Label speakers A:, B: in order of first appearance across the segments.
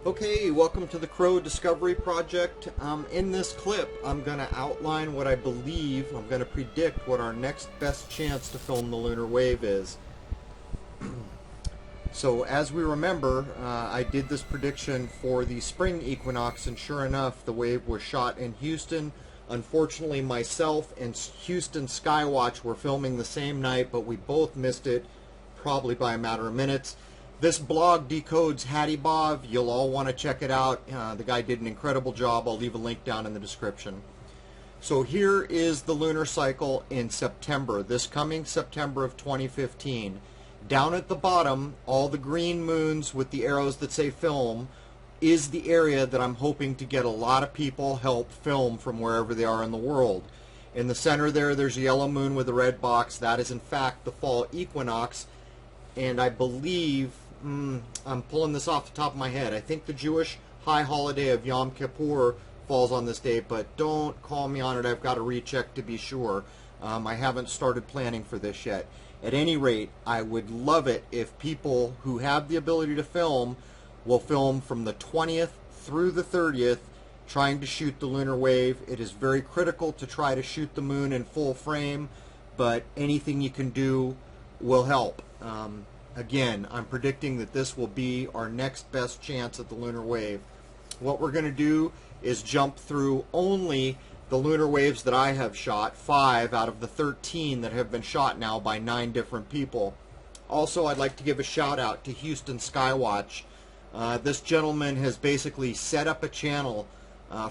A: Okay, welcome to the Crow Discovery Project. In this clip, I'm going to outline what I believe, I'm going to predict what our next best chance to film the lunar wave is. So as we remember, I did this prediction for the spring equinox, and sure enough, the wave was shot in Houston. Unfortunately, myself and Houston Skywatch were filming the same night, but we both missed it, probably by a matter of minutes. This blog decodes Haty Bob. You'll all want to check it out. The guy did an incredible job. I'll leave a link down in the description. So here is the lunar cycle in September, this coming September of 2015. Down at the bottom, all the green moons with the arrows that say film is the area that I'm hoping to get a lot of people help film from wherever they are in the world. In the center there's a yellow moon with a red box. That is in fact the fall equinox. And I believe, I'm pulling this off the top of my head, I think the Jewish high holiday of Yom Kippur falls on this date, but don't call me on it. I've got to recheck to be sure. I haven't started planning for this yet. At any rate, I would love it if people who have the ability to film will film from the 20th through the 30th trying to shoot the lunar wave. It is very critical to try to shoot the moon in full frame, but anything you can do will help. Again, I'm predicting that this will be our next best chance at the lunar wave. What we're going to do is jump through only the lunar waves that I have shot, 5 out of the 13 that have been shot now by 9 different people. Also, I'd like to give a shout out to Houston Skywatch. This gentleman has basically set up a channel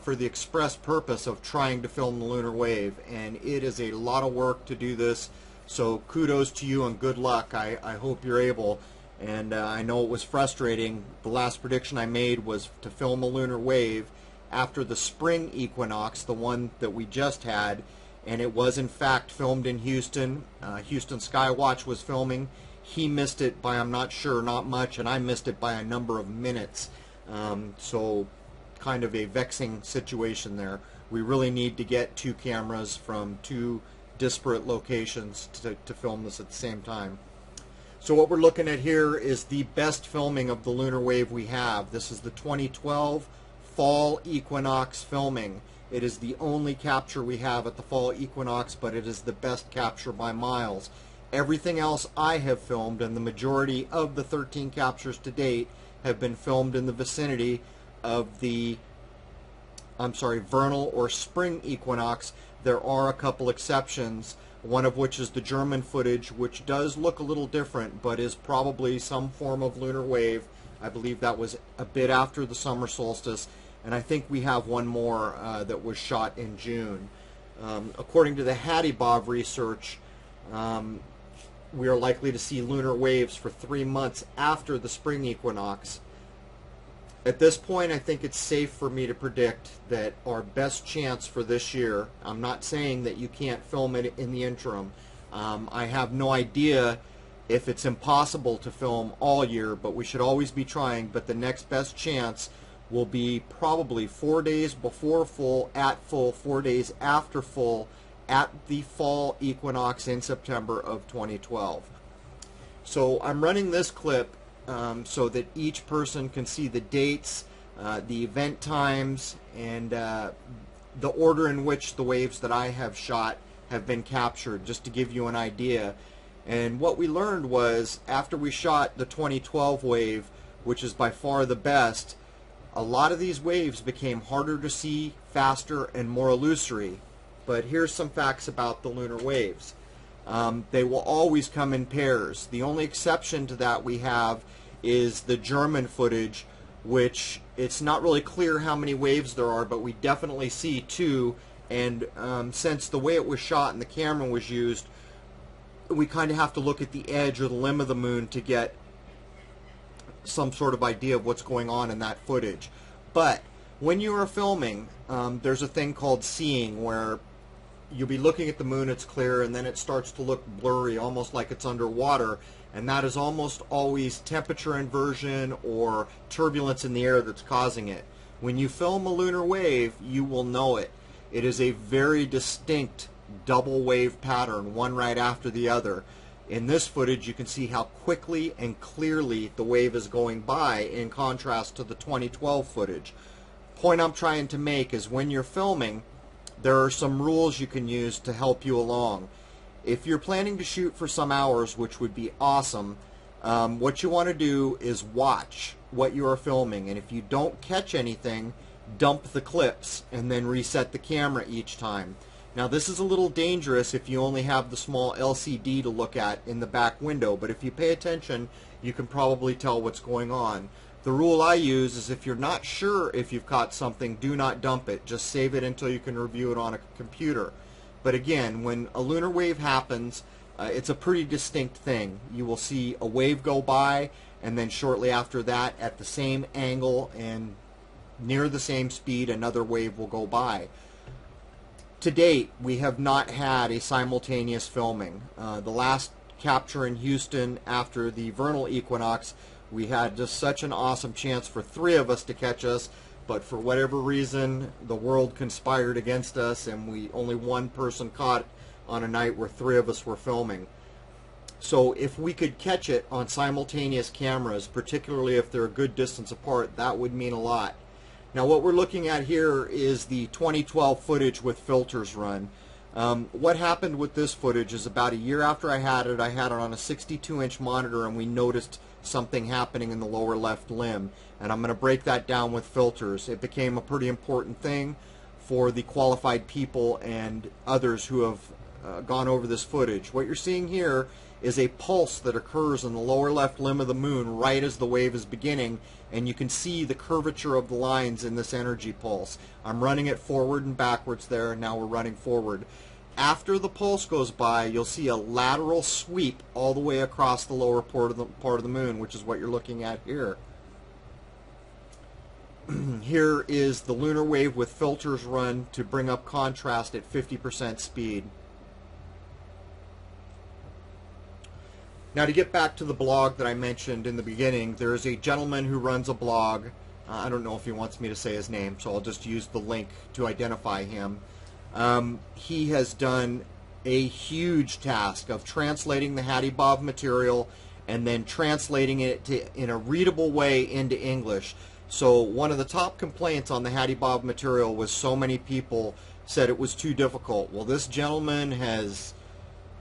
A: for the express purpose of trying to film the lunar wave, and it is a lot of work to do this. So kudos to you and good luck. I hope you're able. And I know it was frustrating. The last prediction I made was to film a lunar wave after the spring equinox, the one that we just had, and it was in fact filmed in Houston. Houston Skywatch was filming. He missed it by, I'm not sure, not much, and I missed it by a number of minutes. So kind of a vexing situation there. We really need to get 2 cameras from 2 disparate locations to film this at the same time. So what we're looking at here is the best filming of the lunar wave we have. This is the 2012 fall equinox filming. It is the only capture we have at the fall equinox, but it is the best capture by miles. Everything else I have filmed, and the majority of the 13 captures to date, have been filmed in the vicinity of the vernal or spring equinox. There are a couple exceptions, one of which is the German footage, which does look a little different, but is probably some form of lunar wave. I believe that was a bit after the summer solstice, and I think we have one more that was shot in June. According to the Haty Bob research, we are likely to see lunar waves for 3 months after the spring equinox. At this point, I think it's safe for me to predict that our best chance for this year, I'm not saying that you can't film it in the interim. I have no idea if it's impossible to film all year, but we should always be trying. But the next best chance will be probably 4 days before full, at full, 4 days after full, at the fall equinox in September of 2012. So I'm running this clip so that each person can see the dates, the event times, and the order in which the waves that I have shot have been captured, just to give you an idea. And what we learned was, after we shot the 2012 wave, which is by far the best, a lot of these waves became harder to see, faster, and more illusory. But here's some facts about the lunar waves. They will always come in pairs. The only exception to that we have is the German footage, which it's not really clear how many waves there are, but we definitely see 2. And since the way it was shot and the camera was used, we kind of have to look at the edge or the limb of the moon to get some sort of idea of what's going on in that footage. But when you are filming, there's a thing called seeing, where you'll be looking at the moon, it's clear, and then it starts to look blurry, almost like it's underwater, and that is almost always temperature inversion or turbulence in the air that's causing it. When you film a lunar wave, you will know it. It is a very distinct double wave pattern, one right after the other. In this footage, you can see how quickly and clearly the wave is going by in contrast to the 2012 footage. Point I'm trying to make is when you're filming, there are some rules you can use to help you along. If you're planning to shoot for some hours, which would be awesome, what you want to do is watch what you are filming, and if you don't catch anything, dump the clips and then reset the camera each time. Now this is a little dangerous if you only have the small LCD to look at in the back window, but if you pay attention you can probably tell what's going on. The rule I use is if you're not sure if you've caught something, do not dump it. Just save it until you can review it on a computer. But again, when a lunar wave happens, it's a pretty distinct thing. You will see a wave go by, and then shortly after that, at the same angle and near the same speed, another wave will go by. To date, we have not had a simultaneous filming. The last capture in Houston after the vernal equinox, we had just such an awesome chance for 3 of us to catch us, but for whatever reason, the world conspired against us, and only 1 person caught on a night where 3 of us were filming. So if we could catch it on simultaneous cameras, particularly if they're a good distance apart, that would mean a lot. Now what we're looking at here is the 2012 footage with filters run. What happened with this footage is about a year after I had it on a 62-inch monitor, and we noticed something happening in the lower left limb. And I'm going to break that down with filters. It became a pretty important thing for the qualified people and others who have gone over this footage. What you're seeing here is a pulse that occurs in the lower left limb of the moon right as the wave is beginning, and you can see the curvature of the lines in this energy pulse. I'm running it forward and backwards there, and now we're running forward. After the pulse goes by, you'll see a lateral sweep all the way across the lower part of the moon, which is what you're looking at here. Here is the lunar wave with filters run to bring up contrast at 50% speed. Now to get back to the blog that I mentioned in the beginning, there is a gentleman who runs a blog. I don't know if he wants me to say his name, so I'll just use the link to identify him. He has done a huge task of translating the Haty Bob material and then translating it in a readable way into English. So one of the top complaints on the Haty Bob material was so many people said it was too difficult. Well, this gentleman has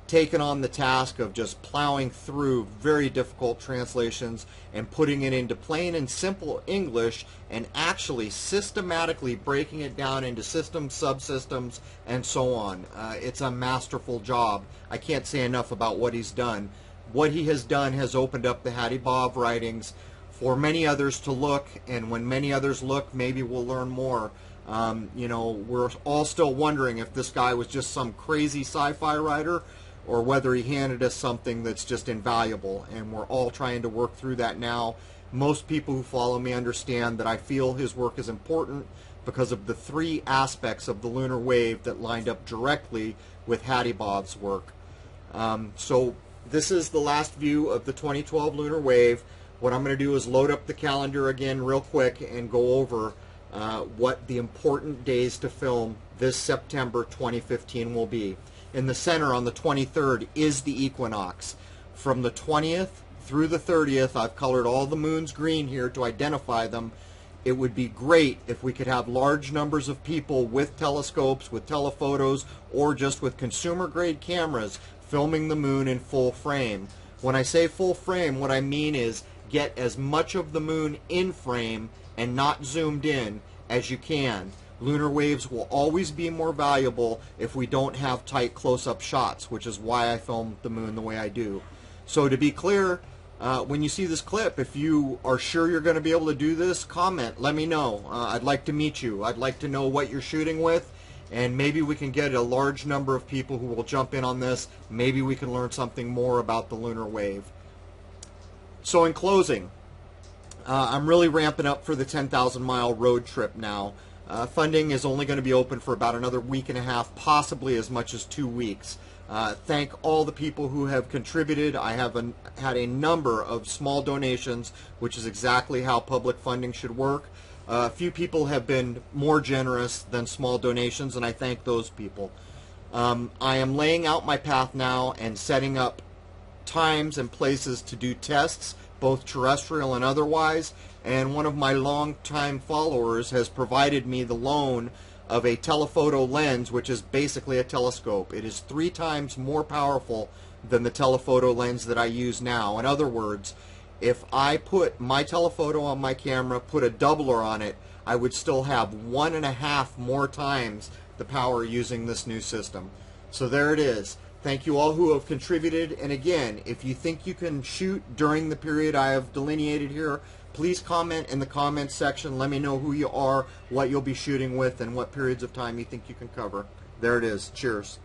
A: taken on the task of just plowing through very difficult translations and putting it into plain and simple English and actually systematically breaking it down into systems, subsystems, and so on. It's a masterful job. I can't say enough about what he's done. What he has done has opened up the Haty Bob writings for many others to look, and when many others look, maybe we'll learn more. You know, we're all still wondering if this guy was just some crazy sci-fi writer or whether he handed us something that's just invaluable, and we're all trying to work through that now. Most people who follow me understand that I feel his work is important because of the 3 aspects of the lunar wave that lined up directly with Haty Bob's work. So this is the last view of the 2012 lunar wave. What I'm going to do is load up the calendar again real quick and go over what the important days to film this September 2015 will be. In the center on the 23rd is the equinox. From the 20th through the 30th, I've colored all the moons green here to identify them. It would be great if we could have large numbers of people with telescopes, with telephotos, or just with consumer-grade cameras filming the moon in full frame. When I say full frame, what I mean is get as much of the moon in frame and not zoomed in as you can. Lunar waves will always be more valuable if we don't have tight close-up shots, which is why I filmed the moon the way I do. So to be clear, when you see this clip, if you are sure you're going to be able to do this, comment, let me know. I'd like to meet you. I'd like to know what you're shooting with, and maybe we can get a large number of people who will jump in on this. Maybe we can learn something more about the lunar wave. So in closing, I'm really ramping up for the 10,000-mile road trip now. Funding is only going to be open for about another week and a half, possibly as much as 2 weeks. Thank all the people who have contributed. I have had a number of small donations, which is exactly how public funding should work. A few people have been more generous than small donations, and I thank those people. I am laying out my path now and setting up times and places to do tests, both terrestrial and otherwise, and one of my longtime followers has provided me the loan of a telephoto lens, which is basically a telescope. It is 3 times more powerful than the telephoto lens that I use now. In other words, if I put my telephoto on my camera, put a doubler on it, I would still have 1.5 more times the power using this new system. So there it is. Thank you all who have contributed, and again, if you think you can shoot during the period I have delineated here, please comment in the comments section. Let me know who you are, what you'll be shooting with, and what periods of time you think you can cover. There it is. Cheers.